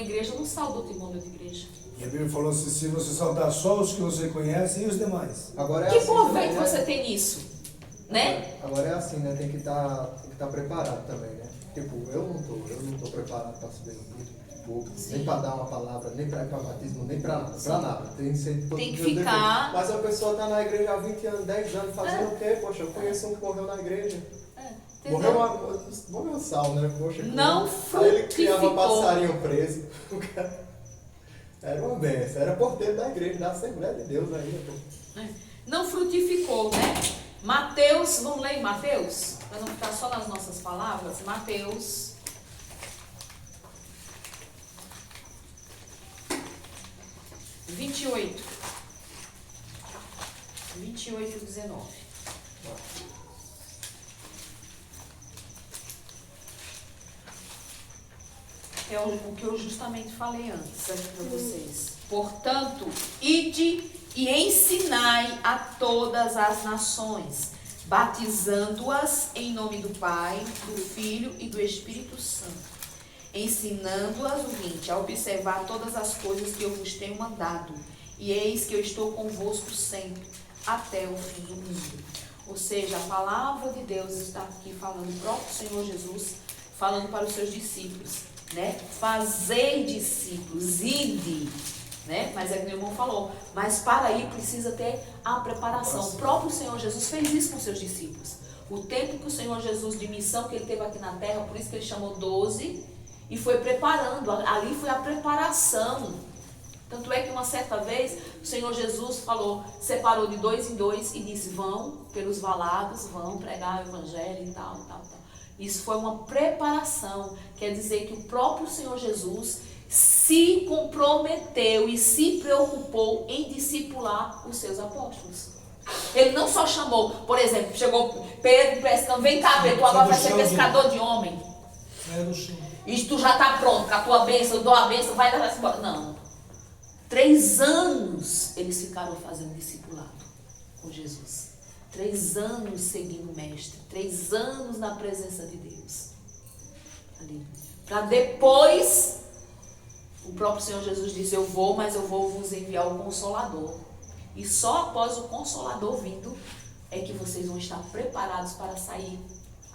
igreja, não sauda o testemunho da igreja. E a Bíblia falou assim, se você saudar só os que você conhece e os demais. Agora é Que assim proveito também, né? você tem nisso? Né? Agora é assim, né? Tem que estar preparado também, né? Tipo, eu não tô preparado para subir no púlpito, nem para dar uma palavra, nem para ir para batismo, nem para nada. Tem que ser todo Tem que Deus ficar. defende. Mas a pessoa tá na igreja há 20 anos, 10 anos, fazendo o quê? Poxa, eu conheço um que morreu na igreja. Morreu um sal, né? Poxa, Não aí ele criava frutificou. passarinho preso. Era uma benção, era porteiro da igreja, da Assembleia de Deus ainda. Não frutificou, né? Mateus, vamos ler em Mateus? Para não ficar só nas nossas palavras. Mateus 28, 19. É o que eu justamente falei antes aqui para vocês. Portanto, ide e ensinai a todas as nações, batizando-as em nome do Pai, do Filho e do Espírito Santo, ensinando-as a observar todas as coisas que eu vos tenho mandado, e eis que eu estou convosco sempre, até o fim do mundo. Ou seja, a palavra de Deus está aqui falando, o próprio Senhor Jesus, falando para os seus discípulos, né? Fazei discípulos, ide, né? Mas é que o meu irmão falou, mas para ir precisa ter a preparação. O próprio Senhor Jesus fez isso com seus discípulos. O tempo que o Senhor Jesus de missão que ele teve aqui na terra, por isso que ele chamou 12 e foi preparando. Ali foi a preparação. Tanto é que uma certa vez o Senhor Jesus falou, separou de 2 em 2 e disse, vão pelos valados, vão pregar o evangelho e tal. Isso foi uma preparação, quer dizer que o próprio Senhor Jesus se comprometeu e se preocupou em discipular os seus apóstolos. Ele não só chamou, por exemplo, chegou Pedro pescando, vem cá Pedro, tu agora vai ser pescador de homem. E tu já está pronto, com a tua bênção, eu dou a bênção, vai dar embora. Não. 3 anos eles ficaram fazendo discipulado com Jesus. 3 anos seguindo o mestre, 3 anos na presença de Deus. Ali. Para depois, o próprio Senhor Jesus disse, eu vou, mas eu vou vos enviar o Consolador. E só após o Consolador vindo, é que vocês vão estar preparados para sair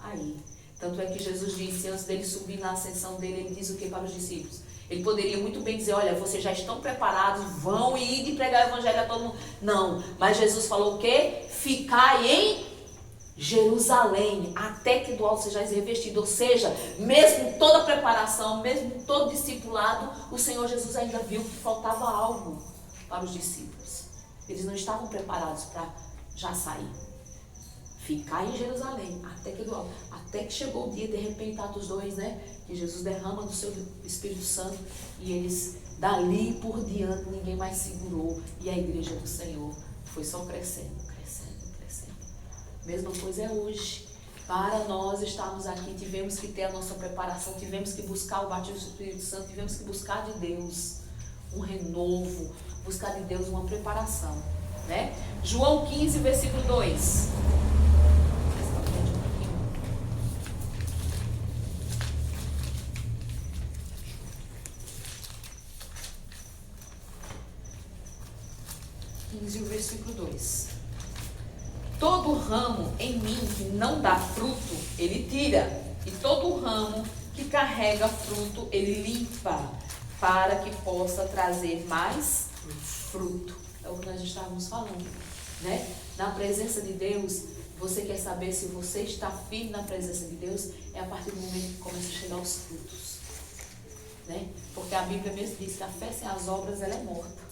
aí. Tanto é que Jesus disse, antes dele subir na ascensão dele, ele diz o que para os discípulos? Ele poderia muito bem dizer, olha, vocês já estão preparados, vão ir e pregar o evangelho a todo mundo. Não, mas Jesus falou o quê? Ficai em Jerusalém, até que do alto sejais revestido. Ou seja, mesmo toda a preparação, mesmo todo discipulado, o Senhor Jesus ainda viu que faltava algo para os discípulos. Eles não estavam preparados para já sair. Ficai em Jerusalém, até que do alto. Até que chegou o dia, de repente, Atos 2, né? Que Jesus derrama do seu Espírito Santo e eles, dali por diante, ninguém mais segurou. E a igreja do Senhor foi só crescendo. Mesma coisa é hoje. Para nós estarmos aqui, tivemos que ter a nossa preparação, tivemos que buscar o batismo do Espírito Santo, tivemos que buscar de Deus um renovo, buscar de Deus uma preparação, né? João 15, versículo 2. O versículo 2. Todo ramo em mim que não dá fruto, ele tira. E todo ramo que carrega fruto, ele limpa, para que possa trazer mais fruto. É o que nós estávamos falando, né? Na presença de Deus, você quer saber se você está firme na presença de Deus, é a partir do momento que começa a chegar os frutos, né? Porque a Bíblia mesmo diz que a fé sem as obras, ela é morta.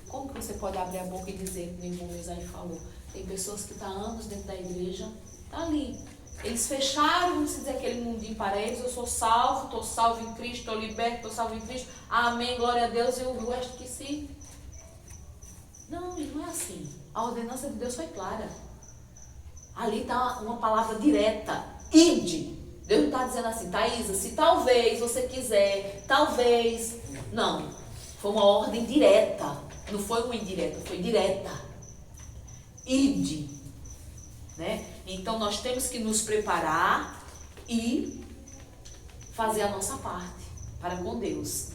Como que você pode abrir a boca e dizer, como o irmão Isaí falou, tem pessoas que estão há anos dentro da igreja, está ali. Eles fecharam, vamos dizer, aquele mundinho para eles, eu sou salvo, estou salvo em Cristo, estou liberto, estou salvo em Cristo, amém, glória a Deus, e o resto que sim. Não, não é assim. A ordenança de Deus foi clara. Ali está uma palavra direta, ide. Deus não está dizendo assim, Thaisa, se talvez você quiser, talvez, não. Foi uma ordem direta, não foi uma indireta, foi direta. Ide, né? Então nós temos que nos preparar e fazer a nossa parte. para com Deus.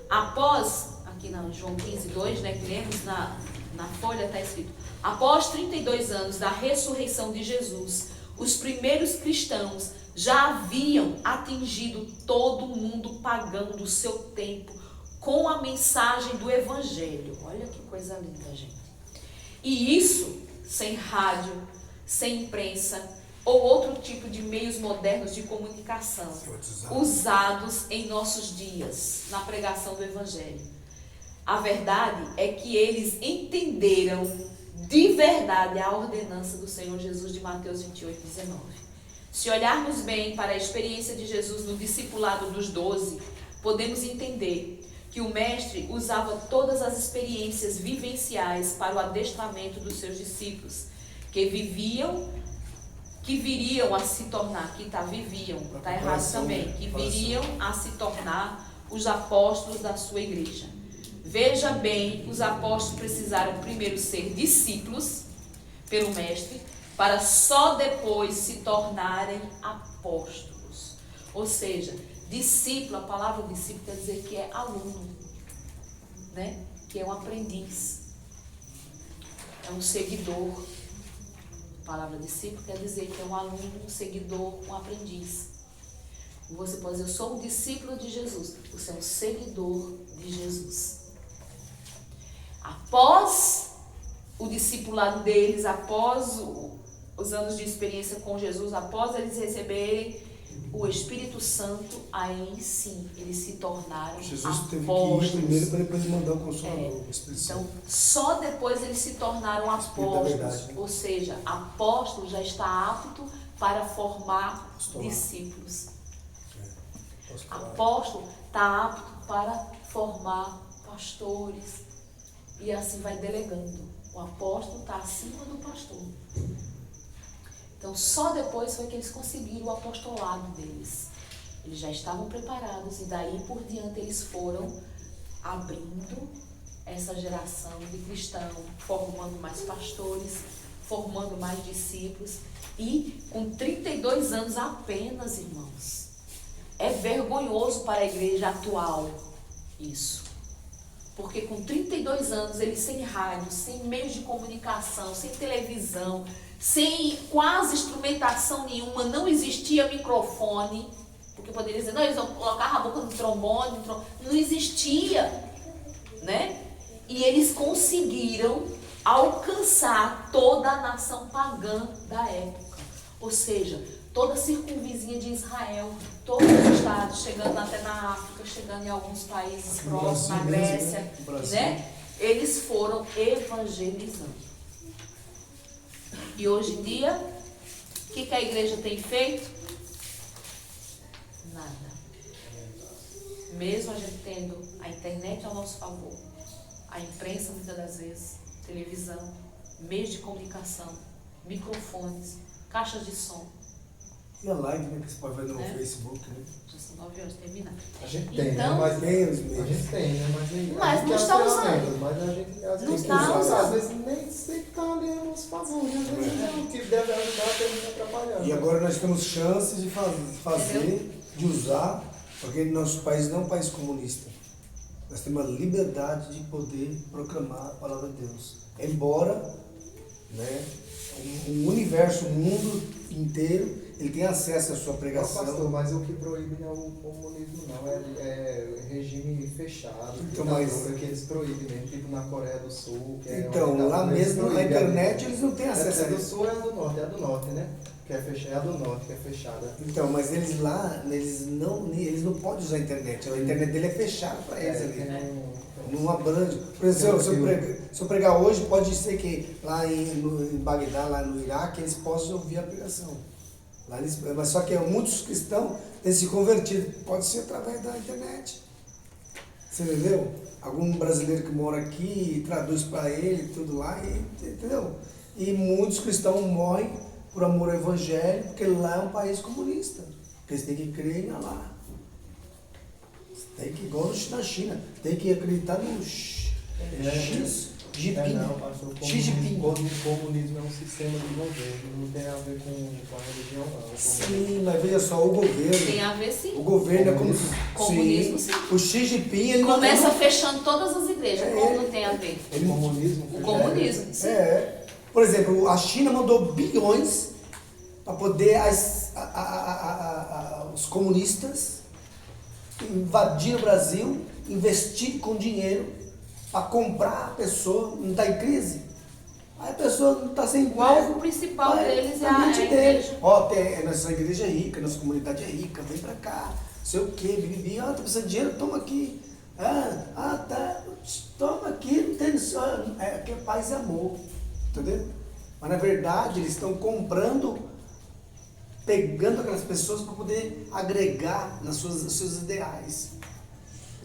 Após, aqui na João 15:2, né, que lemos na folha, está escrito: após 32 anos da ressurreição de Jesus, os primeiros cristãos já haviam atingido todo o mundo pagão do seu tempo com a mensagem do Evangelho. Olha que coisa linda, gente. E isso sem rádio, sem imprensa ou outro tipo de meios modernos de comunicação usados em nossos dias na pregação do Evangelho. A verdade é que eles entenderam de verdade a ordenança do Senhor Jesus de Mateus 28:19. Se olharmos bem para a experiência de Jesus no discipulado dos 12, podemos entender que o mestre usava todas as experiências vivenciais para o adestramento dos seus discípulos, que viriam a se tornar, aqui está viviam, está errado também, que viriam a se tornar os apóstolos da sua igreja. Veja bem, os apóstolos precisaram primeiro ser discípulos pelo mestre, para só depois se tornarem apóstolos. Ou seja, discípulo, a palavra discípulo quer dizer que é aluno, né? Que é um aprendiz, é um seguidor. A palavra discípulo quer dizer que é um aluno, um seguidor, um aprendiz. Você pode dizer: eu sou um discípulo de Jesus. Você é um seguidor de Jesus. Após o discipulado deles, após os anos de experiência com Jesus, após eles receberem o Espírito Santo, aí sim eles se tornaram Jesus teve apóstolos. que ir primeiro para depois mandar o Consolador, o Espírito Santo. Então, só depois eles se tornaram apóstolos. Ou seja, apóstolo já está apto para formar discípulos. Apóstolo está apto para formar pastores. E assim vai delegando. O apóstolo está acima do pastor. Então, só depois foi que eles conseguiram o apostolado deles. Eles já estavam preparados e daí por diante eles foram abrindo essa geração de cristãos, formando mais pastores, formando mais discípulos. E com 32 anos apenas, irmãos, é vergonhoso para a igreja atual isso. Porque com 32 anos, eles sem rádio, sem meios de comunicação, sem televisão, sem quase instrumentação nenhuma, não existia microfone, porque poderia dizer: não, eles vão colocar a boca no trombone, não existia, né? E eles conseguiram alcançar toda a nação pagã da época, ou seja, toda a circunvizinha de Israel, todos os estados, chegando até na África, chegando em alguns países próximos, na Grécia, né? Eles foram evangelizando. E hoje em dia, o que a igreja tem feito? Nada. Mesmo a gente tendo a internet ao nosso favor, a imprensa muitas das vezes, televisão, meios de comunicação, microfones, caixas de som. E a live, né, que você pode ver no Facebook, né? Já são 9 horas, termina. A gente tem, Então, né? Mas tem os a meios. gente tem, né? Mas não está usando. Mas a gente às Não vezes está usando. às vezes nem sempre está ali a nosso favor, né? Às vezes o que deve ajudar termina atrapalhando. E agora nós temos chances de fazer, de usar, porque nosso país não é um país comunista. Nós temos a liberdade de poder proclamar a palavra de Deus. Embora, né, o universo, o mundo inteiro, ele tem acesso à sua pregação. Não, pastor, mas o que proíbe não é o comunismo, não. É regime fechado, então, que eles proíbem mesmo, tipo na Coreia do Sul. Que então, é lá mesmo na internet eles não têm acesso a a do isso. Sul é a do Norte, né? Que é fechada, é a do Norte, que é fechada. Então, mas eles lá, eles não podem usar a internet. A internet dele é fechada para eles ali. Não abrange. Por exemplo, se eu pregar hoje, pode ser que lá em Bagdá, lá no Iraque, eles possam ouvir a pregação. Lá mas só que muitos cristãos têm se convertido. Pode ser através da internet. Você entendeu? Algum brasileiro que mora aqui traduz para ele, tudo lá, entendeu? E muitos cristãos morrem por amor ao evangelho, porque lá é um país comunista. Porque eles têm que crer em Allah. Tem que, igual na China, tem que acreditar no X. Não, pastor, o comunismo é um sistema de governo, não tem a ver com a religião, não. Sim, mas veja só, o governo. Tem a ver sim. O governo é como. Comunismo, sim. O Xi Jinping, ele Começa fechando todas as igrejas. Como não tem a ver? O comunismo? O comunismo, sim. Por exemplo, a China mandou bilhões para poder os comunistas invadir o Brasil, investir com dinheiro para comprar a pessoa, não está em crise. Aí a pessoa não está sem O alvo principal deles é a mente igreja. Ó, nossa igreja é rica, nossa comunidade é rica, vem para cá, não sei o quê, bibi, tá precisando de dinheiro, toma aqui. Tá, toma aqui, não tem só, aqui é paz e amor, entendeu? Mas na verdade eles estão comprando, pegando aquelas pessoas para poder agregar nos seus ideais.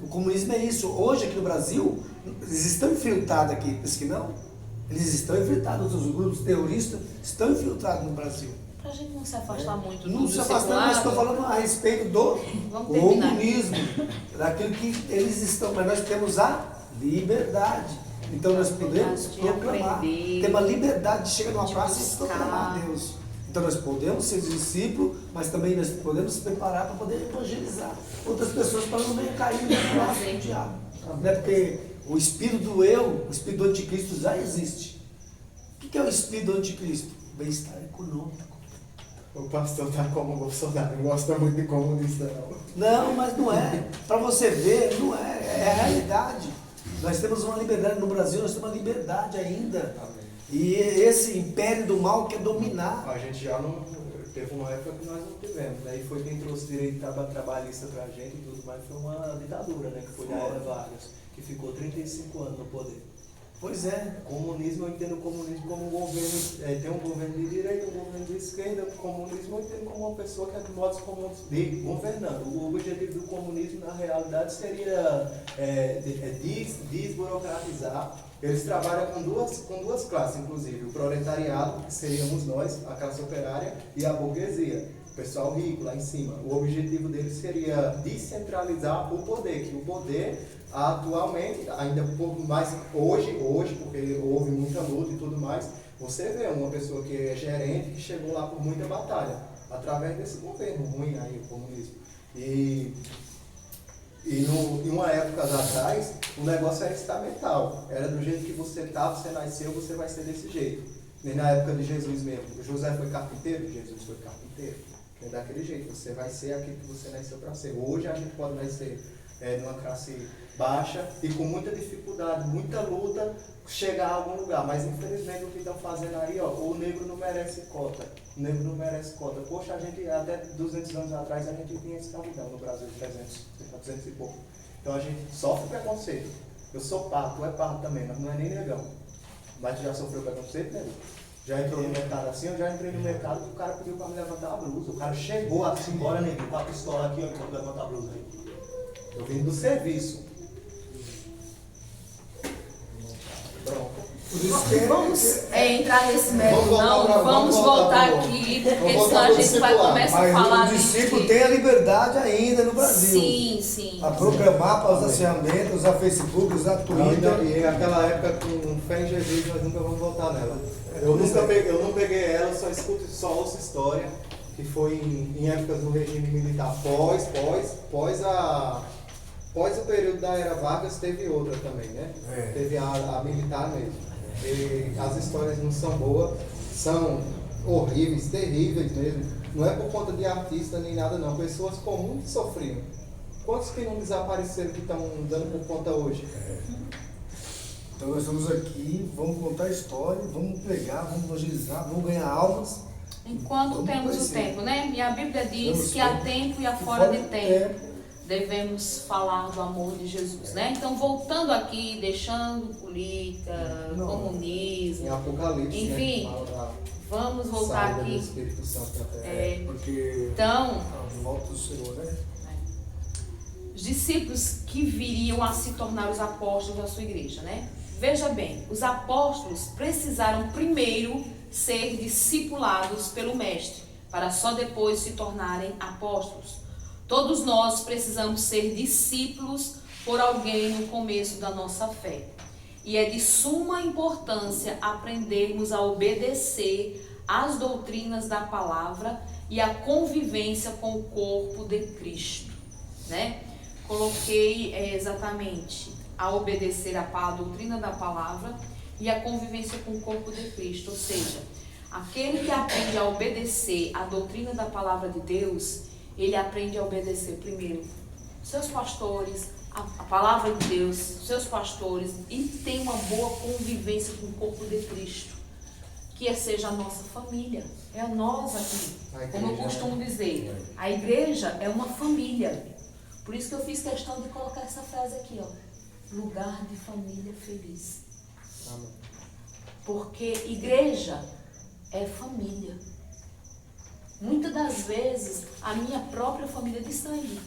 O comunismo é isso. Hoje aqui no Brasil, eles estão infiltrados aqui, pensa que não? Eles estão infiltrados, os grupos terroristas estão infiltrados no Brasil. Para a gente não se afastar muito Não do se afastando, secular, mas estou falando a respeito do comunismo, daquilo que eles estão, mas nós temos a liberdade. Então nós podemos proclamar, temos a liberdade de chegar numa praça e proclamar a Deus. Então nós podemos ser discípulos, mas também nós podemos se preparar para poder evangelizar outras pessoas para não venham cair no laço do diabo. Não é porque o espírito do eu, o espírito do anticristo já existe. O que é o espírito do anticristo? Bem-estar econômico. O pastor está como o Bolsonaro, não gosta muito de comunista, não. Não, mas não é. Para você ver, não é. É a realidade. Nós temos uma liberdade no Brasil, nós temos uma liberdade ainda. Amém. E esse império do mal quer dominar. A gente já não. Teve uma época que nós não tivemos, daí foi quem trouxe direito trabalhista pra gente e tudo, mas foi uma ditadura, né? Que foi da Era Vargas, que ficou 35 anos no poder. Pois é. Comunismo, eu entendo o comunismo como um governo, tem um governo de direita, um governo de esquerda. O comunismo eu entendo como uma pessoa que é de modos comuns de governando. O objetivo do comunismo, na realidade, seria desburocratizar. Eles trabalham com duas classes, inclusive, o proletariado, que seríamos nós, a classe operária, e a burguesia, o pessoal rico lá em cima. O objetivo deles seria descentralizar o poder, que o poder atualmente, ainda mais hoje, porque houve muita luta e tudo mais, você vê uma pessoa que é gerente que chegou lá por muita batalha, através desse governo ruim aí, o comunismo. E em uma época atrás, o negócio era estamental. Era do jeito que você estava, você nasceu, você vai ser desse jeito. Nem na época de Jesus mesmo. José foi carpinteiro, Jesus foi carpinteiro. É daquele jeito, você vai ser aquilo que você nasceu para ser. Hoje a gente pode nascer numa classe baixa e com muita dificuldade, muita luta, chegar a algum lugar. Mas infelizmente o que estão fazendo aí, ó, o negro não merece cota. O negro não merece cota. Poxa, a gente, até 200 anos atrás, a gente tinha escravidão no Brasil, 300 e pouco. Então a gente sofre preconceito. Eu sou pardo, tu é pardo também, mas não é nem negão. Mas tu já sofreu preconceito, né? Já entrou no mercado assim, eu já entrei no mercado e o cara pediu para me levantar a blusa. O cara chegou assim, bora neguinho, com a pistola aqui, ó, que eu vou levantar a blusa aí. Eu vim do serviço. Pronto. Vamos entrar nesse mérito, não. Vamos voltar aqui, porque senão a gente vai começar a falar mas o discípulo tem a liberdade ainda no Brasil. Sim, sim. A programar, para usar ferramentas, usar Facebook, usar Twitter. E naquela época, com fé em Jesus, nós nunca vamos voltar nela. Eu não peguei ela, só ouço história, que foi em épocas do regime militar. Pós o período da Era Vargas, teve outra também, né? Teve a militar mesmo. E as histórias não são boas, são horríveis, terríveis mesmo. Não é por conta de artista nem nada não, pessoas comuns que sofriam. Quantos que não desapareceram que estão dando por conta hoje? Então nós estamos aqui, vamos contar a história, vamos pregar, vamos evangelizar, vamos ganhar almas. Enquanto temos o tempo, né? E a Bíblia diz que há tempo e há fora de tempo devemos falar do amor de Jesus, né? Então, voltando aqui, deixando política, comunismo, em Apocalipse, enfim, né? vamos voltar aqui. Do Espírito Santo na terra. Porque então, a volta do Senhor, né? Os discípulos que viriam a se tornar os apóstolos da sua igreja, né? Veja bem, os apóstolos precisaram primeiro ser discipulados pelo mestre, para só depois se tornarem apóstolos. Todos nós precisamos ser discípulos por alguém no começo da nossa fé. e é de suma importância aprendermos a obedecer às doutrinas da palavra e a convivência com o corpo de Cristo, né? Coloquei exatamente a obedecer a doutrina da palavra e a convivência com o corpo de Cristo, ou seja, aquele que aprende a obedecer a doutrina da palavra de Deus, ele aprende a obedecer primeiro seus pastores, a palavra de Deus, seus pastores, e tem uma boa convivência com o corpo de Cristo, que seja a nossa família, é a nós aqui, como eu costumo dizer, a igreja é uma família. Por isso que eu fiz questão de colocar essa frase aqui, ó, lugar de família feliz. Amém. Porque igreja é família. Muitas das vezes a minha própria família distrai,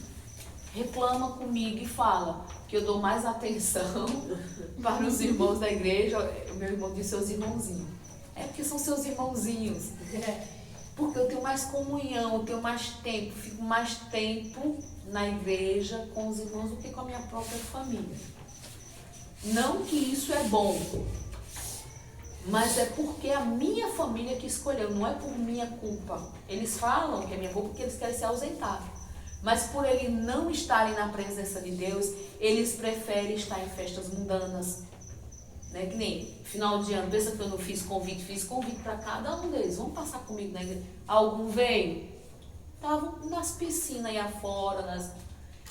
reclama comigo e fala que eu dou mais atenção para os irmãos da igreja. O meu irmão diz seus irmãozinhos. É porque são seus irmãozinhos. Porque eu tenho mais comunhão, eu tenho mais tempo, fico mais tempo na igreja com os irmãos do que com a minha própria família. Não que isso é bom, mas é porque a minha família que escolheu, não é por minha culpa. Eles falam que é minha culpa porque eles querem se ausentar. Mas por eles não estarem na presença de Deus, eles preferem estar em festas mundanas. Né? Que nem final de ano, pensa que eu não fiz convite para cada um deles. Vamos passar comigo na igreja. Algum veio? Estavam nas piscinas aí afora.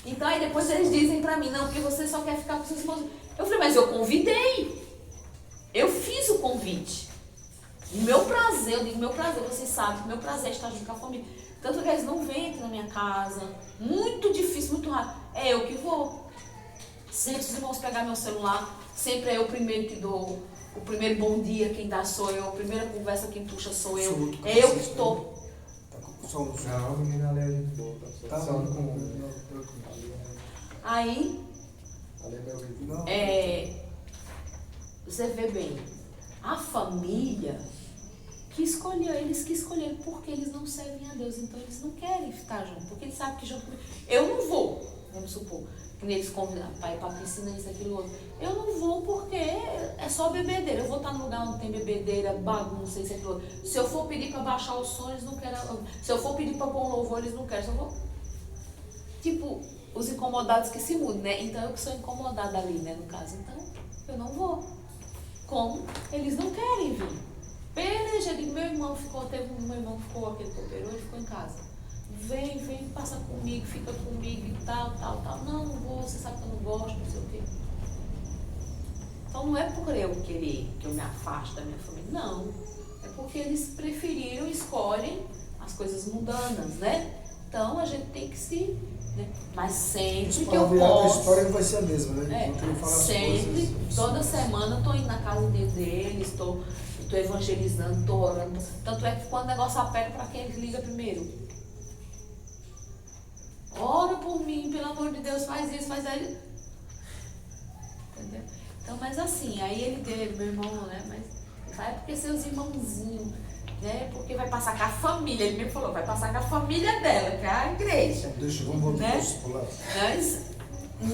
Então aí depois eles dizem para mim, não, porque você só quer ficar com seus irmãos. Eu falei, mas eu convidei. Eu fiz o convite. Meu prazer, eu digo meu prazer, vocês sabem que meu prazer é estar junto com a família. Tanto que eles não vêm aqui na minha casa. Muito difícil, muito raro. É eu que vou. Sempre os irmãos pegar meu celular, sempre é eu primeiro que dou. O primeiro bom dia quem dá sou eu. A primeira conversa quem puxa sou eu. É eu que estou. Não, menina, ali é gente boa. Tá só com... Aí, você vê bem, a família que escolheu, eles que escolheram, porque eles não servem a Deus, então eles não querem ficar junto, porque eles sabem que junto comigo, eu não vou, vamos supor, que eles convidam para ir para a piscina, isso, aquilo, outro, eu não vou porque é só bebedeira, eu vou estar num lugar onde tem bebedeira, bagunça, isso, aquilo, outro. Se eu for pedir para baixar o som, eles não querem, se eu for pedir para pôr um louvor, eles não querem, se eu vou, tipo, os incomodados que se mudam, né, então eu que sou incomodada ali, né, no caso, então eu não vou, como eles não querem vir. Peleja, meu irmão ficou, aquele que operou, ele ficou em casa. Vem, passa comigo, fica comigo e tal. Não vou, você sabe que eu não gosto, não sei o quê. Então não é por eu querer que eu me afaste da minha família, não. É porque eles preferiram, escolhem as coisas mundanas, né? Então a gente tem que se... Né? Mas sempre que eu posso... A história não vai ser a mesma, né? Sempre, toda semana eu estou indo na casa deles, estou evangelizando, estou orando. Tanto é que quando o negócio aperta, para quem eles ligam primeiro? Ora por mim, pelo amor de Deus, faz isso, faz aí. Entendeu? Então, mas assim, aí ele deu, meu irmão, né? Mas vai porque seus irmãozinhos, né? Porque vai passar com a família. Ele me falou, vai passar com a família dela, que é a igreja. Deixa, vamos voltar né? para o discipulado.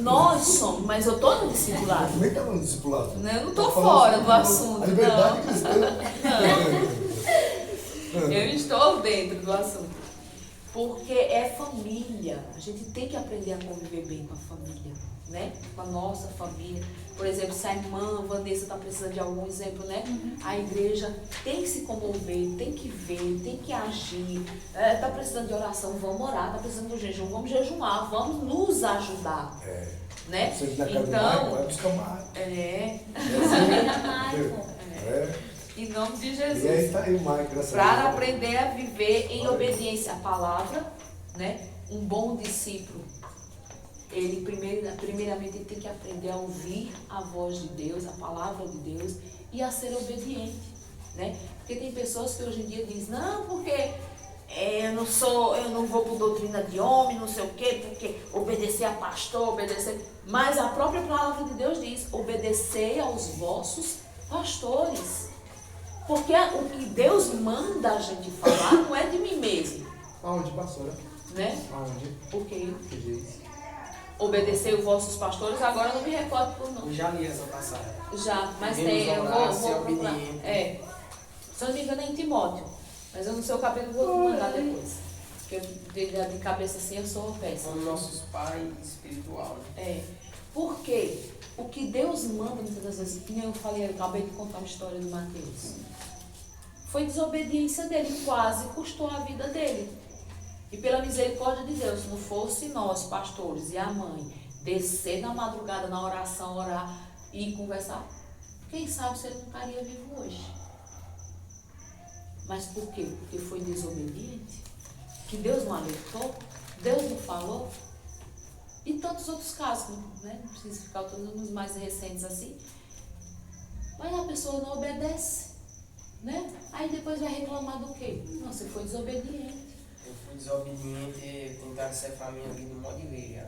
Nós somos, mas eu estou no discipulado. Como é que está no discipulado? Eu não estou fora do assunto. A liberdade cristã. Eu estou dentro do assunto. Porque é família. A gente tem que aprender a conviver bem com a família, né? Com a nossa família. Por exemplo, se a irmã Vanessa está precisando de algum exemplo, né? A igreja tem que se comover, tem que ver, tem que agir. Está precisando de oração, vamos orar. Está precisando de jejum, vamos jejuar, vamos nos ajudar. Né? Então, vai buscar mais. Em nome de Jesus. E aí tá aí o Mike, graças a Deus. Para aprender a viver em obediência à palavra, né? Um bom discípulo, ele primeiramente ele tem que aprender a ouvir a voz de Deus, a palavra de Deus e a ser obediente, né? Porque tem pessoas que hoje em dia dizem, não, porque eu não vou por doutrina de homem, não sei o quê, porque obedecer a pastor, obedecer. Mas a própria palavra de Deus diz, obedecei aos vossos pastores. Porque o que Deus manda a gente falar não é de mim mesmo. Aonde, pastora? Né? Aonde? Por quê? Que diz? Obedecei os vossos pastores, agora eu não me recordo por nome. Eu já li essa passagem. Já, mas Devemos tem, eu orar, vou ser procurar. obediente. Se eu não me engano é em Timóteo, mas eu não sei o capítulo, vou mandar depois. Porque de cabeça assim eu sou péssima. São nossos pais espiritual. Né? Por quê? O que Deus manda muitas das vezes, que nem eu falei, eu acabei de contar uma história do Mateus. Foi desobediência dele, quase custou a vida dele. E pela misericórdia de Deus, se não fosse nós, pastores e a mãe, descer na madrugada na oração, orar e conversar, quem sabe se ele não estaria vivo hoje. Mas por quê? Porque foi desobediente? Que Deus não alertou? Deus não falou? E tantos outros casos, né? Não precisa ficar todos os mais recentes assim. Mas a pessoa não obedece, né? Aí depois vai reclamar do quê? Não, você foi desobediente. Eu fui desobediente, tentaram ceifar minha vida um monte de vezes. Já.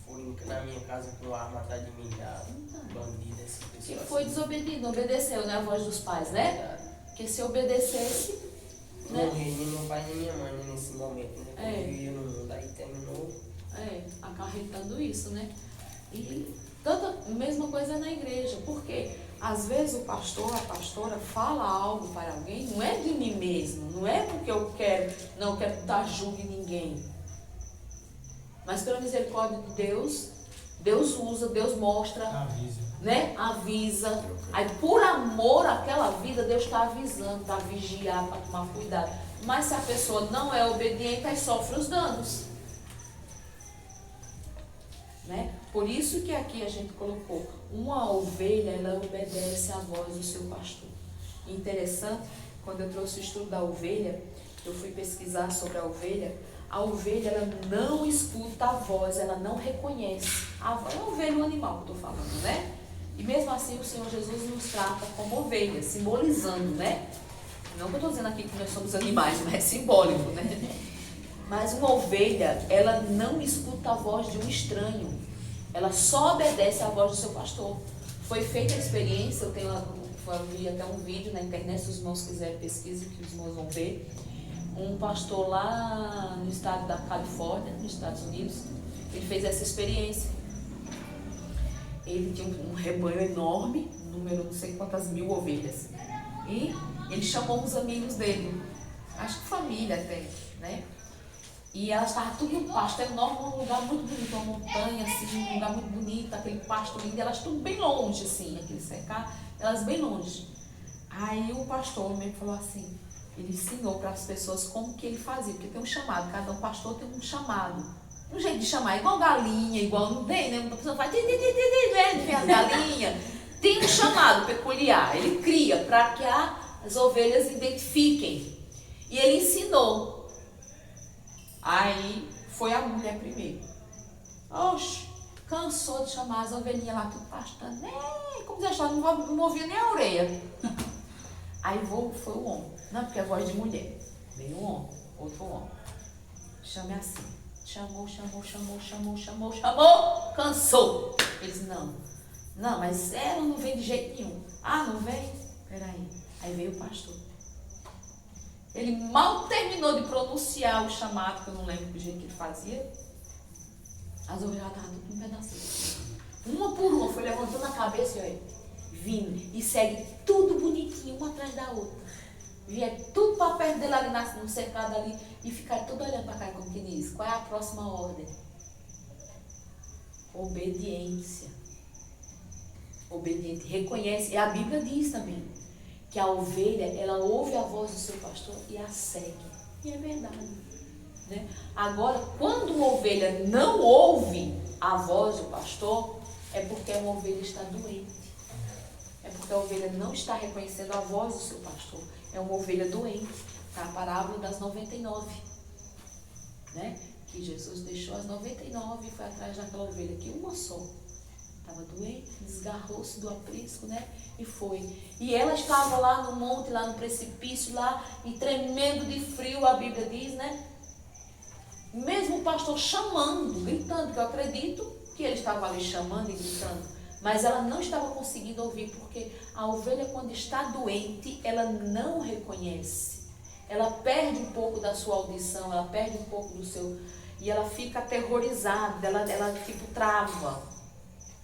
Foram na minha casa com arma atrás de mim, já, bandido, essas pessoas. E foi assim. desobediente, não obedeceu, né? A voz dos pais, né? Porque se obedecesse, né? Não morri nem meu pai nem minha mãe né, nesse momento, né? Quando eu vivia no mundo, aí terminou. Acarretando isso, né? E tanta mesma coisa na igreja, porque às vezes o pastor, a pastora fala algo para alguém, não é de mim mesmo, não é porque eu quero dar julgo em ninguém. Mas pela misericórdia de Deus, Deus usa, Deus mostra, Avisa. né? Avisa. Aí por amor àquela vida, Deus está avisando, para vigiar, para tomar cuidado. Mas se a pessoa não é obediente, aí sofre os danos. Né? Por isso que aqui a gente colocou, uma ovelha, ela obedece à voz do seu pastor. Interessante, quando eu trouxe o estudo da ovelha, eu fui pesquisar sobre a ovelha ela não escuta a voz, ela não reconhece. A voz é a ovelha, um animal que eu estou falando, né? E mesmo assim o Senhor Jesus nos trata como ovelha, simbolizando, né? Não que eu estou dizendo aqui que nós somos animais, mas é simbólico, né? Mas uma ovelha, ela não escuta a voz de um estranho. Ela só obedece à voz do seu pastor. Foi feita a experiência, eu vi até um vídeo na internet, se os irmãos quiserem pesquisar, que os irmãos vão ver. Um pastor lá no estado da Califórnia, nos Estados Unidos, ele fez essa experiência. Ele tinha um rebanho enorme, número não sei quantas mil ovelhas. E ele chamou uns amigos dele, acho que família até, né? E elas estavam tudo no pasto enorme, um lugar muito bonito, uma montanha, assim, um lugar muito bonito, aquele pasto lindo, e elas tudo bem longe, assim, aquele cercar, elas bem longe. Aí o pastor mesmo falou assim, ele ensinou para as pessoas como que ele fazia, porque tem um chamado, cada um pastor tem um chamado. Um jeito de chamar, igual galinha, igual não tem, né? Uma pessoa faz, vem as galinhas. Tem um chamado peculiar, ele cria para que as ovelhas identifiquem. E ele ensinou. Aí foi a mulher primeiro. Oxe, cansou de chamar as ovelhinhas lá, tudo pastando. Como se achava, não movia nem a orelha. Aí foi o homem. Não, porque é voz de mulher. Veio o homem, outro homem. Chame assim. Chamou. Cansou. Ele disse, não, mas ela não vem de jeito nenhum. Ah, não vem? Peraí. Aí veio o pastor. Ele mal terminou de pronunciar o chamado, que eu não lembro do jeito que ele fazia. As ovelhas estavam tudo um pedacinho. Uma por uma, foi levantando a cabeça e olha, vindo. E segue tudo bonitinho, uma atrás da outra. Via tudo para perto dele ali no cercado ali e ficar tudo olhando para cá, como que diz. Qual é a próxima ordem? Obediência. Obediente. Reconhece. E a Bíblia diz também que a ovelha, ela ouve a voz do seu pastor e a segue. E é verdade. Né? Agora, quando uma ovelha não ouve a voz do pastor, é porque a ovelha está doente. É porque a ovelha não está reconhecendo a voz do seu pastor. É uma ovelha doente. Tá? A parábola das 99. Né? Que Jesus deixou as 99 e foi atrás daquela ovelha, que uma só. Estava doente, desgarrou-se do aprisco, né? E foi. E ela estava lá no monte, lá no precipício, lá, e tremendo de frio, a Bíblia diz, né? Mesmo o pastor chamando, gritando, que eu acredito que ele estava ali chamando e gritando, mas ela não estava conseguindo ouvir, porque a ovelha, quando está doente, ela não reconhece. Ela perde um pouco da sua audição, ela perde um pouco do seu... e ela fica aterrorizada, ela tipo trava,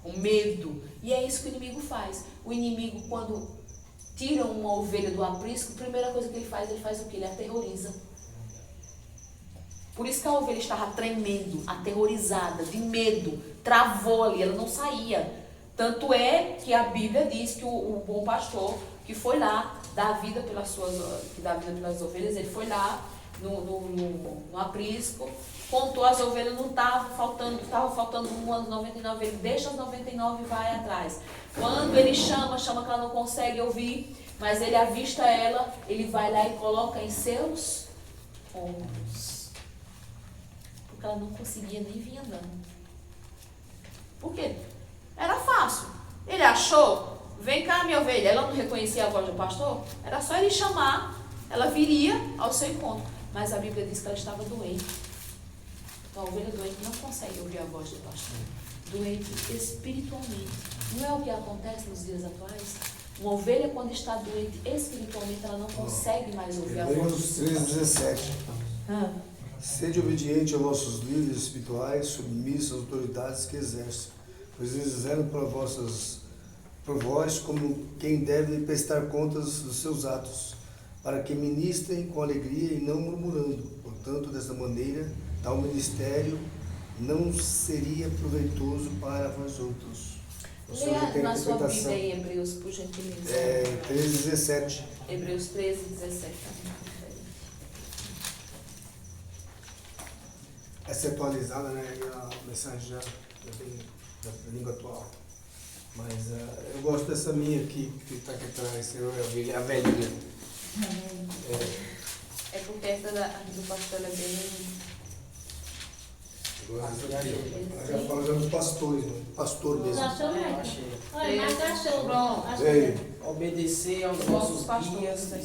com medo. E é isso que o inimigo faz. O inimigo, quando tira uma ovelha do aprisco, a primeira coisa que ele faz o quê? Ele aterroriza. Por isso que a ovelha estava tremendo, aterrorizada, de medo, travou ali, ela não saía. Tanto é que a Bíblia diz que o bom pastor, que foi lá dar vida pelas ovelhas, ele foi lá no aprisco, contou as ovelhas, não estava faltando uma das 99, ele deixa as 99 e vai atrás. Quando ele chama que ela não consegue ouvir, mas ele avista ela, ele vai lá e coloca em seus ombros. Porque ela não conseguia nem vir andando. Por quê? Era fácil. Ele achou, vem cá minha ovelha, ela não reconhecia a voz do pastor, era só ele chamar, ela viria ao seu encontro. Mas a Bíblia diz que ela estava doente. Então a ovelha doente não consegue ouvir a voz do pastor. Doente espiritualmente. Não é o que acontece nos dias atuais? Uma ovelha, quando está doente espiritualmente, ela não consegue mais ouvir a voz do pastor. Hebreus 3,17. Sede obediente aos vossos líderes espirituais, submissos às autoridades que exercem, pois eles zelam por vós como quem deve prestar contas dos seus atos, para que ministrem com alegria e não murmurando. Portanto, dessa maneira, tal ministério não seria proveitoso para vós outros. Leia na sua Bíblia aí, Hebreus, por gentileza. 13,17. Hebreus 13, 17 também. Essa é atualizada, né? E a mensagem já tem da língua atual. Mas eu gosto dessa minha aqui, que está aqui atrás, a velhinha. É porque essa do pastor é bem... Ela já fala já dos pastores, né? Pastor mesmo. Olha, mas achou. Pronto. Ei, Obedecer aos Nossos nossos pastores, guias né? e